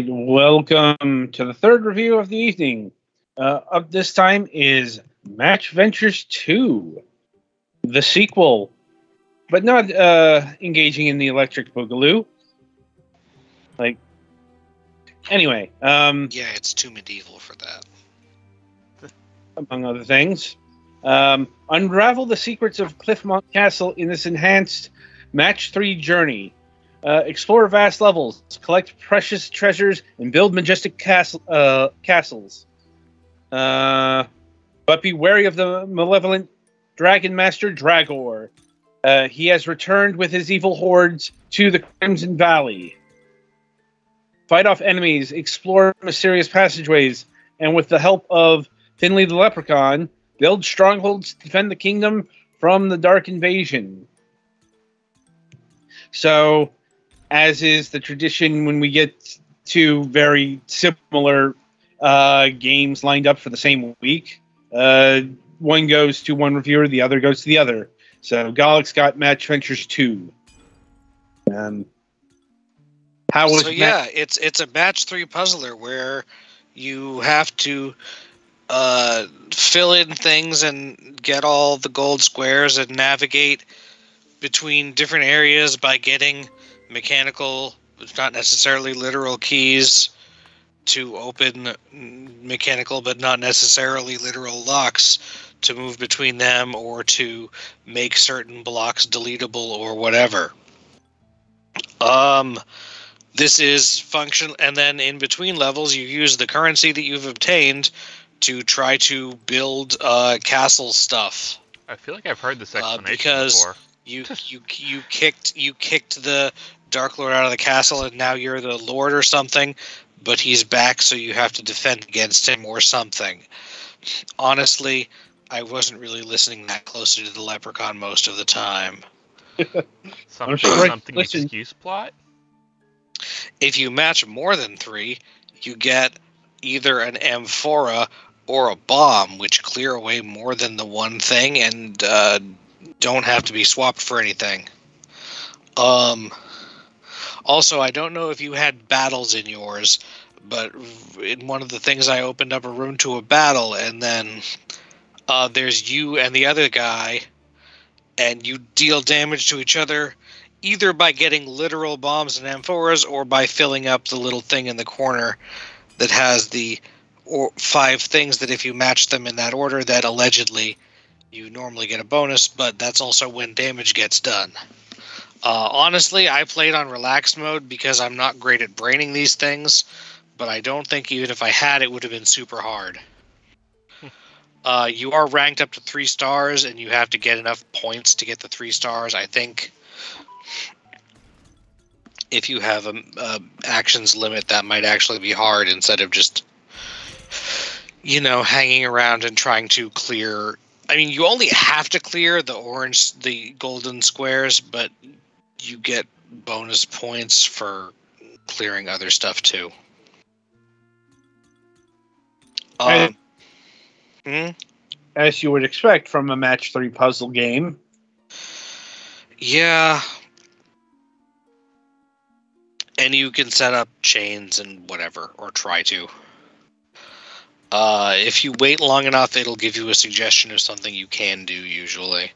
right, welcome to the third review of the evening. Up this time is Match Ventures 2, the sequel, but not engaging in the electric boogaloo. Anyway, Yeah, it's too medieval for that. among other things. Unravel the secrets of Cliffmont Castle in this enhanced Match 3 journey. Explore vast levels, collect precious treasures, and build majestic castles. But be wary of the malevolent Dragon Master Dragor. He has returned with his evil hordes to the Crimson Valley. Fight off enemies, explore mysterious passageways, and with the help of Finley the Leprechaun, build strongholds to defend the kingdom from the Dark Invasion. So, as is the tradition when we get two very similar games lined up for the same week, one goes to one reviewer, the other goes to the other. So, Galix got Match Ventures 2. It's a match 3 puzzler where you have to fill in things and get all the gold squares and navigate between different areas by getting mechanical, not necessarily literal keys to open mechanical but not necessarily literal locks to move between them or to make certain blocks deletable or whatever. This is function, and then in between levels you use the currency that you've obtained to try to build castle stuff. I feel like I've heard this explanation because before. you kicked the Dark Lord out of the castle, and now you're the Lord or something, but he's back, so you have to defend against him or something. Honestly, I wasn't really listening that closely to the Leprechaun most of the time. Something excuse plot? If you match more than 3, you get either an amphora or a bomb, which clear away more than the one thing and don't have to be swapped for anything. Also, I don't know if you had battles in yours, but in one of the things I opened up a room to a battle, and then there's you and the other guy, and you deal damage to each other either by getting literal bombs and amphoras or by filling up the little thing in the corner that has the 5 things that if you match them in that order, that allegedly you normally get a bonus, but that's also when damage gets done. Honestly, I played on relaxed mode because I'm not great at braining these things, but I don't think even if I had, it would have been super hard. You are ranked up to 3 stars, and you have to get enough points to get the 3 stars, I think. If you have a actions limit, that might actually be hard instead of just, hanging around and trying to clear. I mean, you only have to clear the golden squares, but you get bonus points for clearing other stuff too. As you would expect from a Match 3 puzzle game. Yeah. And you can set up chains and whatever, or try to. If you wait long enough, it'll give you a suggestion of something you can do, usually.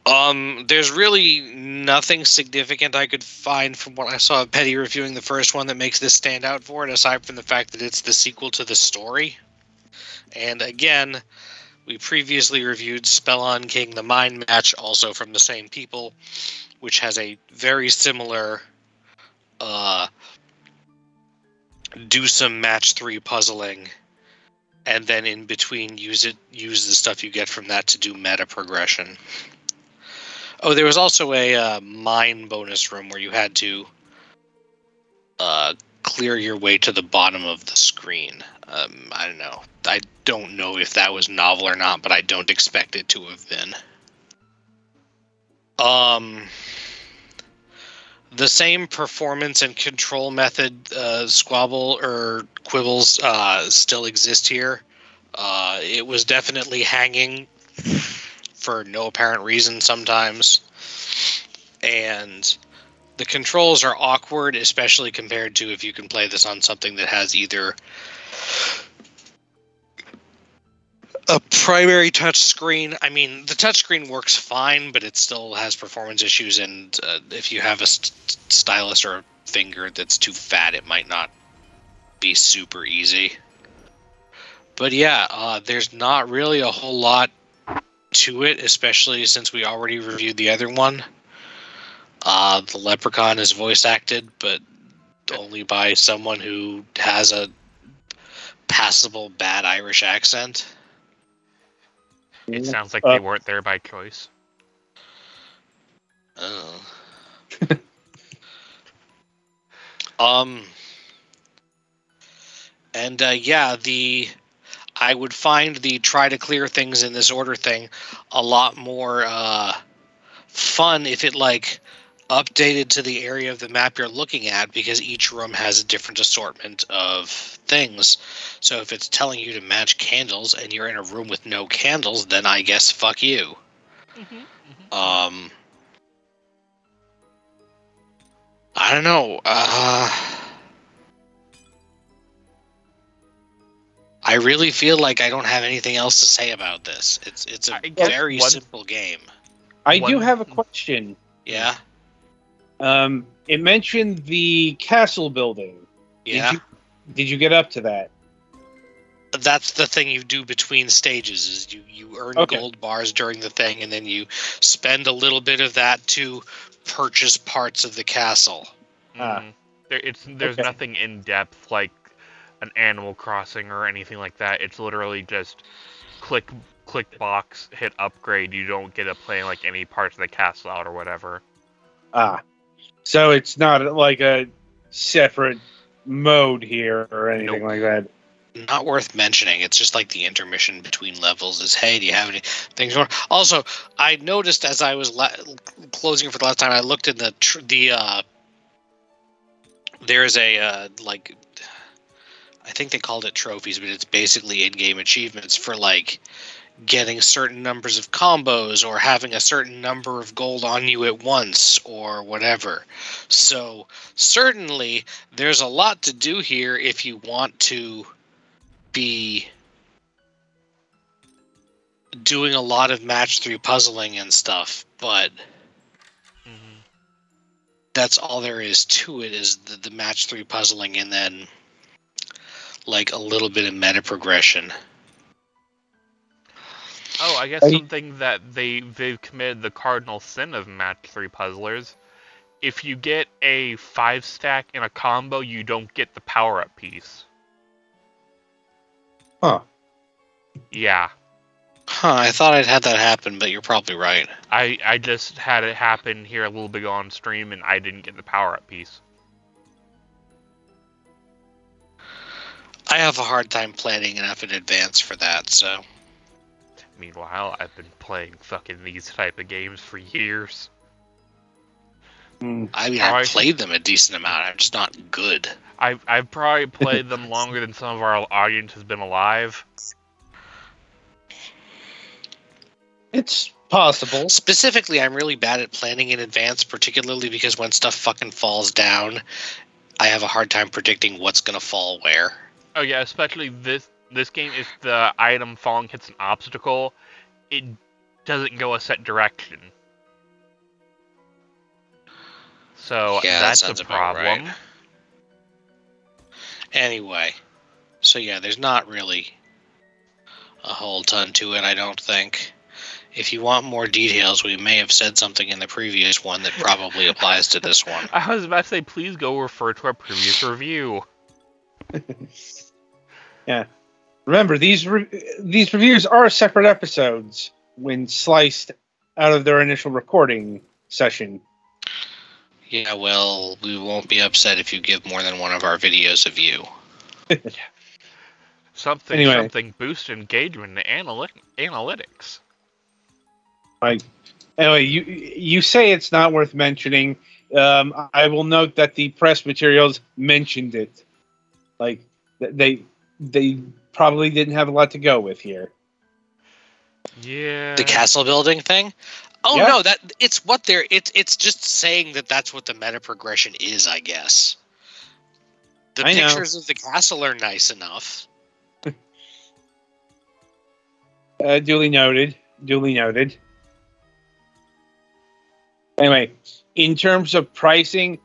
There's really nothing significant I could find from what I saw of Petty reviewing the first one that makes this stand out for it, aside from the fact that it's the sequel to the story. And again, we previously reviewed Spellon King the Mind Match, also from the same people, which has a very similar do some match 3 puzzling, and then in between use the stuff you get from that to do meta progression. Oh, there was also a mine bonus room where you had to clear your way to the bottom of the screen. I don't know. I don't know if that was novel or not, but I don't expect it to have been. The same performance and control method squabble or quibbles still exist here. It was definitely hanging for no apparent reason sometimes. And The controls are awkward, especially compared to if you can play this on something that has either a primary touch screen. I mean, the touch screen works fine, but it still has performance issues, and if you have a stylus or a finger that's too fat, it might not be super easy. But yeah, there's not really a whole lot to it, especially since we already reviewed the other one. The Leprechaun is voice acted, but only by someone who has a passable bad Irish accent. It sounds like they weren't there by choice. Oh. And yeah, I would find the try to clear things in this order thing a lot more fun if it like updated to the area of the map you're looking at, because each room has a different assortment of things. So if it's telling you to match candles and you're in a room with no candles, then I guess fuck you. I don't know. I really feel like I don't have anything else to say about this. It's a very simple game. I do have a question. Yeah. It mentioned the castle building. Yeah. Did you get up to that? That's the thing you do between stages, is you earn gold bars during the thing, and then you spend a little bit of that to purchase parts of the castle. There's nothing in depth like an Animal Crossing or anything like that. It's literally just click box, hit upgrade. You don't get to play like any parts of the castle out or whatever. So it's not like a separate mode here or anything like that. Not worth mentioning. It's just like the intermission between levels is, hey, do you have any things more? Also, I noticed as I was closing for the last time, I looked in there's a like, I think they called it trophies, but it's basically in-game achievements for like getting certain numbers of combos or having a certain number of gold on you at once or whatever. So certainly there's a lot to do here if you want to be doing a lot of match 3 puzzling and stuff, but that's all there is to it, is the match 3 puzzling and then like a little bit of meta progression. Oh, I guess something that they've committed the cardinal sin of match 3 puzzlers. If you get a 5-stack in a combo, you don't get the power-up piece. Huh. Yeah. Huh, I thought I'd had that happen, but you're probably right. I just had it happen here a little bit on stream, and I didn't get the power-up piece. I have a hard time planning enough in advance for that, so... Meanwhile, I've been playing fucking these type of games for years. I mean, I've played them a decent amount. I'm just not good. I've probably played them longer than some of our audience has been alive. It's possible. Specifically, I'm really bad at planning in advance, particularly because when stuff fucking falls down, I have a hard time predicting what's gonna fall where. Oh yeah, especially this game, if the item falling hits an obstacle, it doesn't go a set direction. So yeah, that's that a problem. Right. Anyway, so yeah, there's not really a whole ton to it, I don't think. If you want more details, we may have said something in the previous one that probably applies to this one. I was about to say, please go refer to our previous review. Yeah. Remember, these reviews are separate episodes when sliced out of their initial recording session. Yeah, well, we won't be upset if you give more than one of our videos a view. Something boost engagement and analytics. Anyway, you say it's not worth mentioning. I will note that the press materials mentioned it. Like, they probably didn't have a lot to go with here. Yeah. The castle building thing? Oh Yeah. no, that it's what they're it's just saying that that's what the meta progression is, I guess. The I know. pictures of the castle are nice enough. Duly noted. Duly noted. Anyway, in terms of pricing,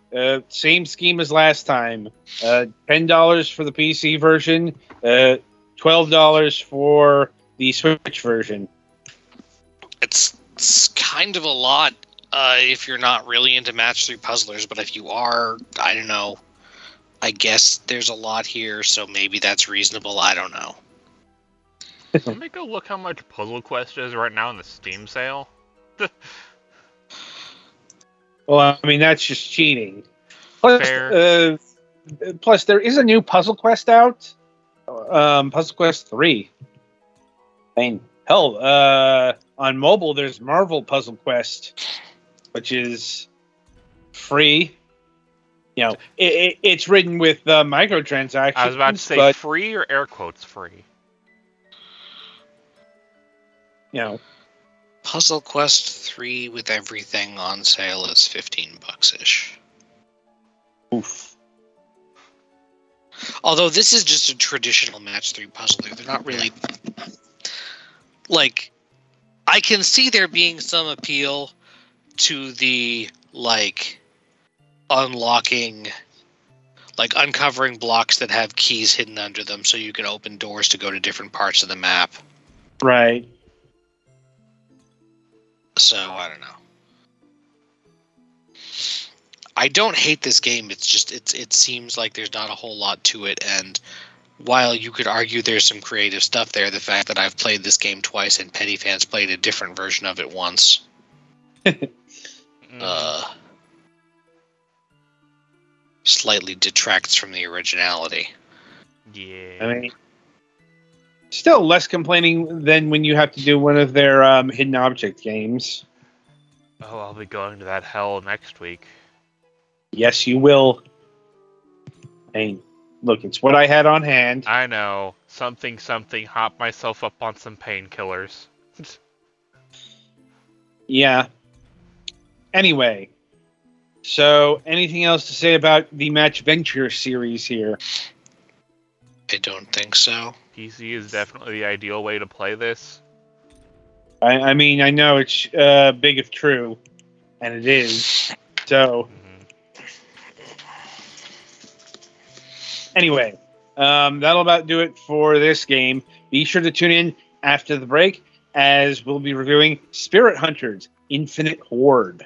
same scheme as last time. $10 for the PC version, $12 for the Switch version. It's kind of a lot if you're not really into match 3 puzzlers, but if you are, I don't know. I guess there's a lot here, so maybe that's reasonable. I don't know. Let me go look how much Puzzle Quest is right now in the Steam sale. Well, I mean, that's just cheating. Plus, Fair. plus there is a new Puzzle Quest out. Puzzle Quest 3. I mean, hell, on mobile, there's Marvel Puzzle Quest, which is free. You know, it's written with microtransactions. I was about to say but, free or air quotes free. you know, Puzzle Quest 3 with everything on sale is $15-ish. oof. Although this is just a traditional match 3 puzzler. They're not really like, I can see there being some appeal to the like uncovering blocks that have keys hidden under them so you can open doors to go to different parts of the map. Right. So, I don't know. I don't hate this game. It's just, it seems like there's not a whole lot to it. And while you could argue there's some creative stuff there, the fact that I've played this game twice and Petty Fans played a different version of it once, slightly detracts from the originality. Yeah. I mean, still less complaining than when you have to do one of their hidden object games. Oh, I'll be going to that hell next week. Yes, you will. I mean, look, it's what I had on hand. I know. Something, hop myself up on some painkillers. Yeah. Anyway, so anything else to say about the Match Venture series here? I don't think so. PC is definitely the ideal way to play this. I mean, I know it's big if true, and it is. So, anyway, that'll about do it for this game. Be sure to tune in after the break, as we'll be reviewing Spirit Hunters Infinite Horde.